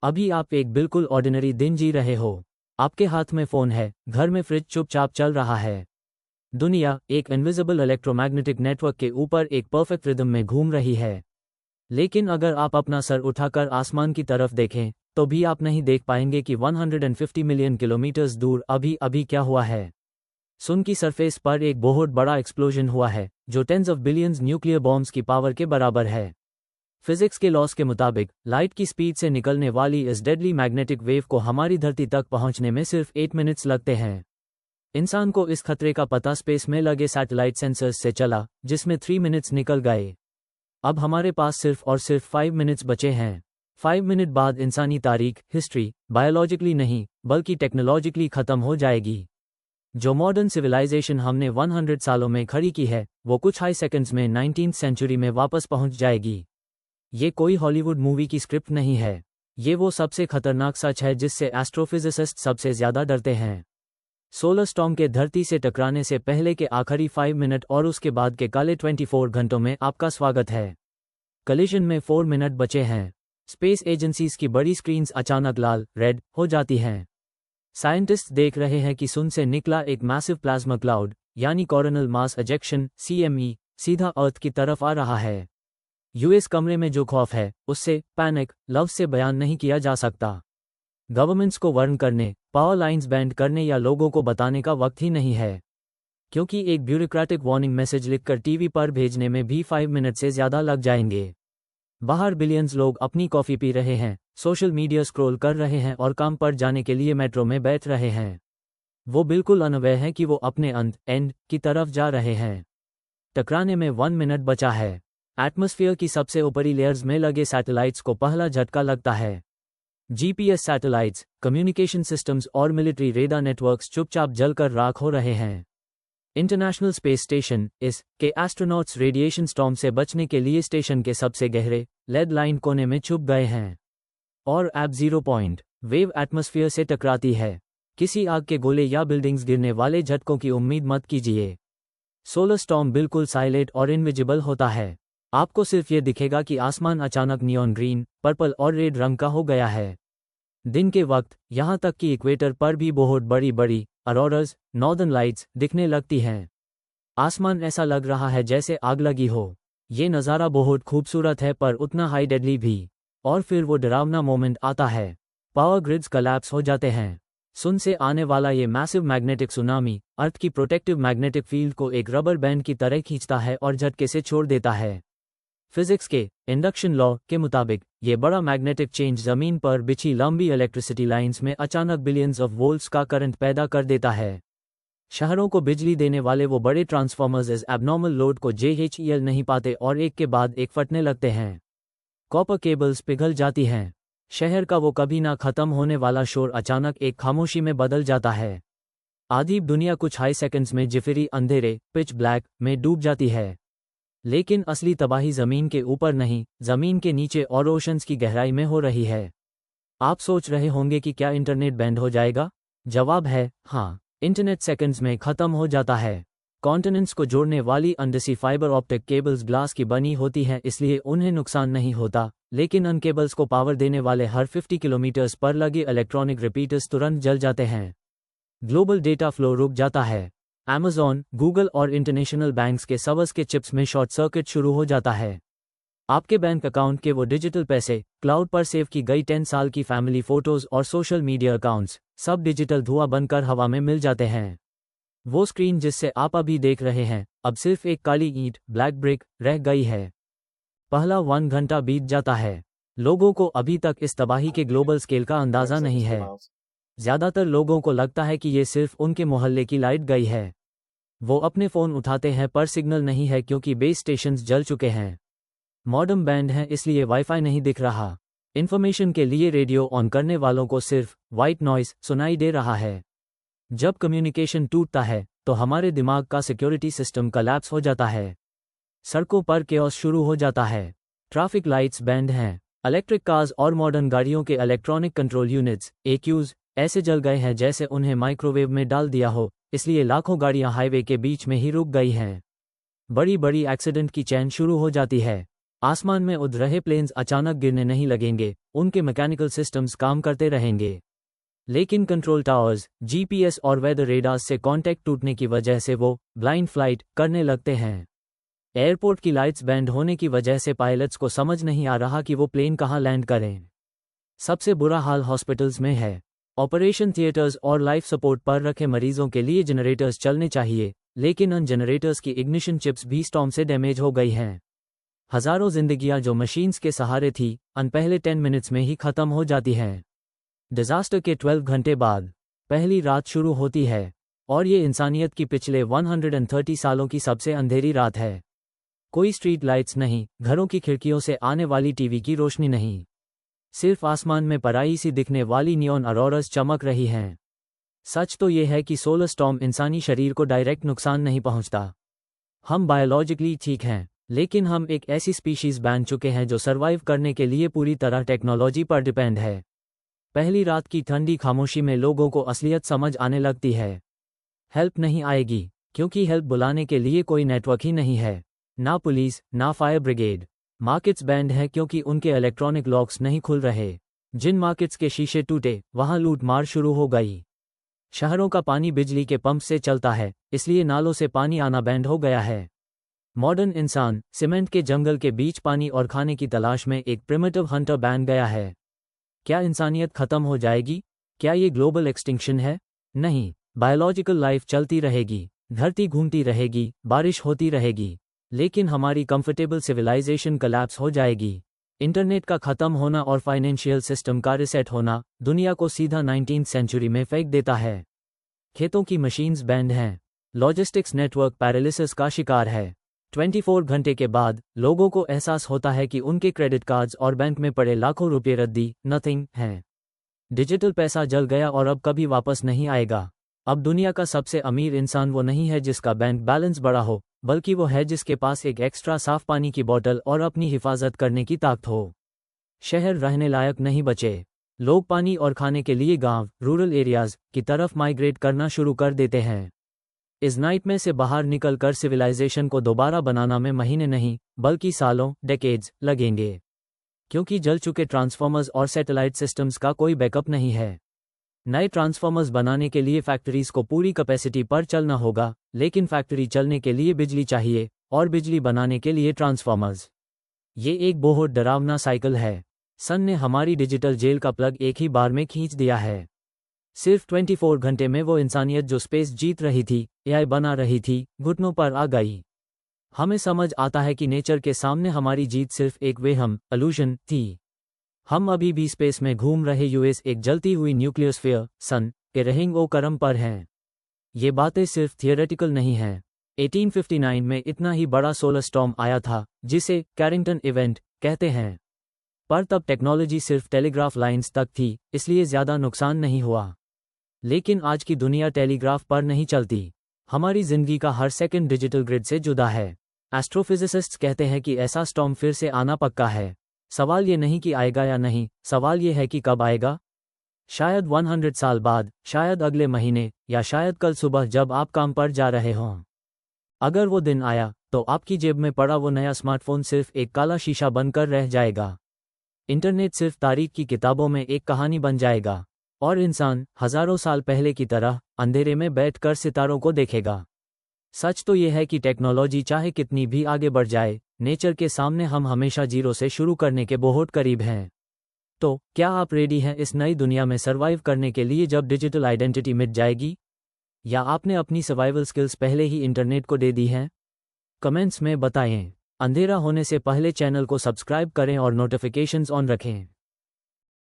अभी आप एक बिल्कुल ऑर्डिनरी दिन जी रहे हो। आपके हाथ में फ़ोन है, घर में फ्रिज चुपचाप चल रहा है। दुनिया एक इनविजिबल इलेक्ट्रोमैग्नेटिक नेटवर्क के ऊपर एक परफेक्ट रिदम में घूम रही है। लेकिन अगर आप अपना सर उठाकर आसमान की तरफ देखें, तो भी आप नहीं देख पाएंगे कि 150 मिलियन किलोमीटर्स दूर अभी अभी क्या हुआ है। सन की सरफेस पर एक बहुत बड़ा एक्सप्लोजन हुआ है, जो tens of billions nuclear bombs की पावर के बराबर है। फिजिक्स के लॉस के मुताबिक लाइट की स्पीड से निकलने वाली इस डेडली मैग्नेटिक वेव को हमारी धरती तक पहुंचने में सिर्फ 8 मिनट्स लगते हैं। इंसान को इस खतरे का पता स्पेस में लगे सैटेलाइट सेंसर्स से चला, जिसमें 3 मिनट्स निकल गए। अब हमारे पास सिर्फ और सिर्फ 5 मिनट्स बचे हैं। 5 मिनट बाद इंसानी तारीख, हिस्ट्री, बायोलॉजिकली नहीं बल्कि टेक्नोलॉजिकली खत्म हो जाएगी। जो मॉडर्न सिविलाइजेशन हमने 100 सालों में खड़ी की है, वो कुछ हाई सेकंड्स में 19वीं सेंचुरी में वापस पहुंच जाएगी। ये कोई हॉलीवुड मूवी की स्क्रिप्ट नहीं है। ये वो सबसे खतरनाक सच है जिससे एस्ट्रोफिजिसिस्ट सबसे ज्यादा डरते हैं। सोलर स्टॉर्म के धरती से टकराने से पहले के आखिरी 5 मिनट और उसके बाद के काले 24 घंटों में आपका स्वागत है। कलिजन में 4 मिनट बचे हैं। स्पेस एजेंसीज की बड़ी स्क्रीन्स अचानक लाल रेड हो जाती हैं। साइंटिस्ट देख रहे हैं कि सन से निकला एक मैसिव प्लाज्मा क्लाउड, यानी कोरोनल मास एजेक्शन (CME), सीधा अर्थ की तरफ आ रहा है। यूएस कमरे में जो खौफ है, उससे पैनिक लफ्ज से बयान नहीं किया जा सकता। गवर्नमेंट्स को वार्न करने, पावर लाइंस बैंड करने या लोगों को बताने का वक्त ही नहीं है, क्योंकि एक ब्यूरोक्रेटिक वार्निंग मैसेज लिखकर टीवी पर भेजने में भी 5 मिनट से ज्यादा लग जाएंगे। बाहर बिलियंस लोग अपनी कॉफी पी रहे हैं, सोशल मीडिया स्क्रॉल कर रहे हैं और काम पर जाने के लिए मेट्रो में बैठ रहे हैं। वो बिल्कुल अनअवेयर हैं कि वो अपने एंड की तरफ जा रहे हैं। टकराने में 1 मिनट बचा है। एटमॉस्फेयर की सबसे ऊपरी लेयर्स में लगे सैटेलाइट्स को पहला झटका लगता है। जीपीएस सैटेलाइट्स, कम्युनिकेशन सिस्टम्स और मिलिट्री रेडार नेटवर्क्स चुपचाप जलकर राख हो रहे हैं। इंटरनेशनल स्पेस स्टेशन के एस्ट्रोनॉट्स रेडिएशन स्टॉर्म से बचने के लिए स्टेशन के सबसे गहरे लेड लाइन कोने में छुप गए हैं। और एब 0 पॉइंट वेव एटमॉस्फेयर से टकराती है। किसी आग के गोले या बिल्डिंग्स गिरने वाले झटकों की उम्मीद मत कीजिए। सोलर स्टॉर्म बिल्कुल साइलेंट और इनविजिबल होता है। आपको सिर्फ ये दिखेगा कि आसमान अचानक नियॉन ग्रीन, पर्पल और रेड रंग का हो गया है। दिन के वक्त यहाँ तक कि इक्वेटर पर भी बहुत बड़ी बड़ी ऑरोरास, नॉर्दर्न लाइट्स दिखने लगती हैं। आसमान ऐसा लग रहा है जैसे आग लगी हो। ये नज़ारा बहुत खूबसूरत है पर उतना हाई डेडली भी। और फिर वो डरावना मोमेंट आता है। पावर ग्रिड्स कोलैप्स हो जाते हैं। सन से आने वाला ये मैसिव मैग्नेटिक सुनामी अर्थ की प्रोटेक्टिव मैग्नेटिक फील्ड को एक रबर बैंड की तरह खींचता है और झटके से छोड़ देता है। फिजिक्स के इंडक्शन लॉ के मुताबिक ये बड़ा मैग्नेटिक चेंज जमीन पर बिछी लंबी इलेक्ट्रिसिटी लाइंस में अचानक बिलियंस ऑफ वोल्ट्स का करंट पैदा कर देता है। शहरों को बिजली देने वाले वो बड़े ट्रांसफॉर्मर्स इस एबनॉर्मल लोड को जेएचईएल नहीं पाते और एक के बाद एक फटने लगते हैं। कॉपर केबल्स पिघल जाती हैं। शहर का वो कभी ना खत्म होने वाला शोर अचानक एक खामोशी में बदल जाता है। आधी दुनिया कुछ हाई सेकंड्स में जिफिरी अंधेरे पिच ब्लैक में डूब जाती है। लेकिन असली तबाही जमीन के ऊपर नहीं, जमीन के नीचे और ओशंस की गहराई में हो रही है। आप सोच रहे होंगे कि क्या इंटरनेट बैंड हो जाएगा? जवाब है हाँ। इंटरनेट सेकंड्स में खत्म हो जाता है। कॉन्टिनेंट्स को जोड़ने वाली undersea fibre optic cables glass की बनी होती हैं, इसलिए उन्हें नुकसान नहीं होता। लेकिन उन केबल्स को पावर देने वाले हर 50 किलोमीटर्स पर लगे इलेक्ट्रॉनिक रिपीटर्स तुरंत जल जाते हैं। ग्लोबल डेटा फ्लो रुक जाता है। अमेज़न, गूगल और इंटरनेशनल बैंक्स के सर्वर्स के चिप्स में शॉर्ट सर्किट शुरू हो जाता है। आपके बैंक अकाउंट के वो डिजिटल पैसे, क्लाउड पर सेव की गई 10 साल की फैमिली फोटोज और सोशल मीडिया अकाउंट्स सब डिजिटल धुआं बनकर हवा में मिल जाते हैं। वो स्क्रीन जिससे आप अभी देख रहे हैं, अब सिर्फ एक काली ईंट ब्लैक ब्रिक रह गई है। पहला 1 घंटा बीत जाता है। लोगों को अभी तक इस तबाही के ग्लोबल स्केल का अंदाजा नहीं है। ज्यादातर लोगों को लगता है कि ये सिर्फ उनके मोहल्ले की लाइट गई है। वो अपने फ़ोन उठाते हैं पर सिग्नल नहीं है क्योंकि बेस स्टेशंस जल चुके हैं। मॉडर्न बैंड है इसलिए वाईफाई नहीं दिख रहा। इन्फॉर्मेशन के लिए रेडियो ऑन करने वालों को सिर्फ वाइट नॉइस सुनाई दे रहा है। जब कम्युनिकेशन टूटता है तो हमारे दिमाग का सिक्योरिटी सिस्टम कोलैप्स हो जाता है। सड़कों पर केओस शुरू हो जाता है। ट्रैफिक लाइट्स बैंड हैं। इलेक्ट्रिक कार्स और मॉडर्न गाड़ियों के इलेक्ट्रॉनिक कंट्रोल यूनिट्स EQs ऐसे जल गए हैं जैसे उन्हें माइक्रोवेव में डाल दिया हो, इसलिए लाखों गाड़ियां हाईवे के बीच में ही रुक गई हैं। बड़ी बड़ी एक्सीडेंट की चैन शुरू हो जाती है। आसमान में उड़ रहे प्लेन्स अचानक गिरने नहीं लगेंगे, उनके मैकेनिकल सिस्टम्स काम करते रहेंगे। लेकिन कंट्रोल टावर्स, जीपीएस और वेदर रेडार्स से कांटेक्ट टूटने की वजह से वो ब्लाइंड फ्लाइट करने लगते हैं। एयरपोर्ट की लाइट्स बैंड होने की वजह से पायलट्स को समझ नहीं आ रहा कि वो प्लेन कहाँ लैंड करें। सबसे बुरा हाल हॉस्पिटल्स में है। ऑपरेशन थिएटर्स और लाइफ सपोर्ट पर रखे मरीजों के लिए जनरेटर्स चलने चाहिए, लेकिन उन जनरेटर्स की इग्निशन चिप्स भी स्टॉर्म से डैमेज हो गई हैं। हजारों जिंदगियां जो मशीन्स के सहारे थी, पहले 10 मिनट्स में ही खत्म हो जाती हैं। डिजास्टर के 12 घंटे बाद पहली रात शुरू होती है, और ये इंसानियत की पिछले 130 सालों की सबसे अंधेरी रात है। कोई स्ट्रीट लाइट्स नहीं, घरों की खिड़कियों से आने वाली टीवी की रोशनी नहीं, सिर्फ आसमान में पराई सी दिखने वाली नियॉन ऑरोरास चमक रही हैं। सच तो ये है कि सोलर स्टॉर्म इंसानी शरीर को डायरेक्ट नुकसान नहीं पहुंचता। हम बायोलॉजिकली ठीक हैं, लेकिन हम एक ऐसी स्पीशीज बन चुके हैं जो सर्वाइव करने के लिए पूरी तरह टेक्नोलॉजी पर डिपेंड है। पहली रात की ठंडी खामोशी में लोगों को असलियत समझ आने लगती है। हेल्प नहीं आएगी, क्योंकि हेल्प बुलाने के लिए कोई नेटवर्क ही नहीं है, ना पुलिस, ना फायर ब्रिगेड। मार्केट्स बैंड है क्योंकि उनके इलेक्ट्रॉनिक लॉक्स नहीं खुल रहे। जिन मार्केट्स के शीशे टूटे, वहां लूट मार शुरू हो गई। शहरों का पानी बिजली के पंप से चलता है, इसलिए नालों से पानी आना बैंड हो गया है। मॉडर्न इंसान सीमेंट के जंगल के बीच पानी और खाने की तलाश में एक प्रिमिटिव हंटर बन गया है। क्या इंसानियत खत्म हो जाएगी? क्या ये ग्लोबल एक्सटिंक्शन है? नहीं, बायोलॉजिकल लाइफ चलती रहेगी, धरती घूमती रहेगी, बारिश होती रहेगी, लेकिन हमारी कंफर्टेबल सिविलाइजेशन कोलैप्स हो जाएगी। इंटरनेट का खत्म होना और फाइनेंशियल सिस्टम का रिसेट होना दुनिया को सीधा 19th सेंचुरी में फेंक देता है। खेतों की मशीन्स बैंड हैं, लॉजिस्टिक्स नेटवर्क पैरालिसिस का शिकार है। 24 घंटे के बाद लोगों को एहसास होता है कि उनके क्रेडिट कार्ड्स और बैंक में पड़े लाखों रुपये रद्दी नथिंग हैं। डिजिटल पैसा जल गया और अब कभी वापस नहीं आएगा। अब दुनिया का सबसे अमीर इंसान वो नहीं है जिसका बैंक बैलेंस बड़ा हो, बल्कि वो है जिसके पास एक एक्स्ट्रा साफ पानी की बोतल और अपनी हिफाजत करने की ताकत हो। शहर रहने लायक नहीं बचे। लोग पानी और खाने के लिए गांव, रूरल एरियाज की तरफ माइग्रेट करना शुरू कर देते हैं। इस नाइट में से बाहर निकलकर सिविलाइजेशन को दोबारा बनाना में महीने नहीं, बल्कि सालों, डेकेड्स लगेंगे, क्योंकि जल चुके ट्रांसफॉर्मर्स और सैटेलाइट सिस्टम्स का कोई बैकअप नहीं है। नए ट्रांसफॉर्मर्स बनाने के लिए फैक्ट्रीज को पूरी कैपेसिटी पर चलना होगा, लेकिन फैक्ट्री चलने के लिए बिजली चाहिए, और बिजली बनाने के लिए ट्रांसफॉर्मर्स। ये एक बहुत डरावना साइकिल है। सन ने हमारी डिजिटल जेल का प्लग एक ही बार में खींच दिया है। सिर्फ 24 घंटे में वो इंसानियत जो स्पेस जीत रही थी, एआई बना रही थी, घुटनों पर आ गई। हमें समझ आता है कि नेचर के सामने हमारी जीत सिर्फ एक वेहम, इल्यूजन थी। हम अभी भी स्पेस में घूम रहे यूएस एक जलती हुई न्यूक्लियर स्फीयर सन के रहिंग ओ करम पर हैं। ये बातें सिर्फ थियोरेटिकल नहीं हैं। 1859 में इतना ही बड़ा सोलर स्टॉर्म आया था, जिसे कैरिंगटन इवेंट कहते हैं। पर तब टेक्नोलॉजी सिर्फ टेलीग्राफ लाइंस तक थी, इसलिए ज़्यादा नुकसान नहीं हुआ। लेकिन आज की दुनिया टेलीग्राफ पर नहीं चलती। हमारी जिंदगी का हर सेकंड डिजिटल ग्रिड से जुदा है। एस्ट्रोफिजिसिस्ट्स कहते हैं कि ऐसा स्टॉर्म फिर से आना पक्का है। सवाल ये नहीं कि आएगा या नहीं, सवाल ये है कि कब आएगा। शायद 100 साल बाद, शायद अगले महीने, या शायद कल सुबह जब आप काम पर जा रहे हों। अगर वो दिन आया, तो आपकी जेब में पड़ा वो नया स्मार्टफोन सिर्फ एक काला शीशा बनकर रह जाएगा। इंटरनेट सिर्फ तारीख की किताबों में एक कहानी बन जाएगा, और इंसान हजारों साल पहले की तरह अंधेरे में बैठकर सितारों को देखेगा। सच तो यह है कि टेक्नोलॉजी चाहे कितनी भी आगे बढ़ जाए, नेचर के सामने हम हमेशा जीरो से शुरू करने के बहुत करीब हैं। तो क्या आप रेडी हैं इस नई दुनिया में सर्वाइव करने के लिए जब डिजिटल आइडेंटिटी मिट जाएगी? या आपने अपनी सर्वाइवल स्किल्स पहले ही इंटरनेट को दे दी हैं? कमेंट्स में बताएं। अंधेरा होने से पहले चैनल को सब्सक्राइब करें और नोटिफिकेशंस ऑन रखें।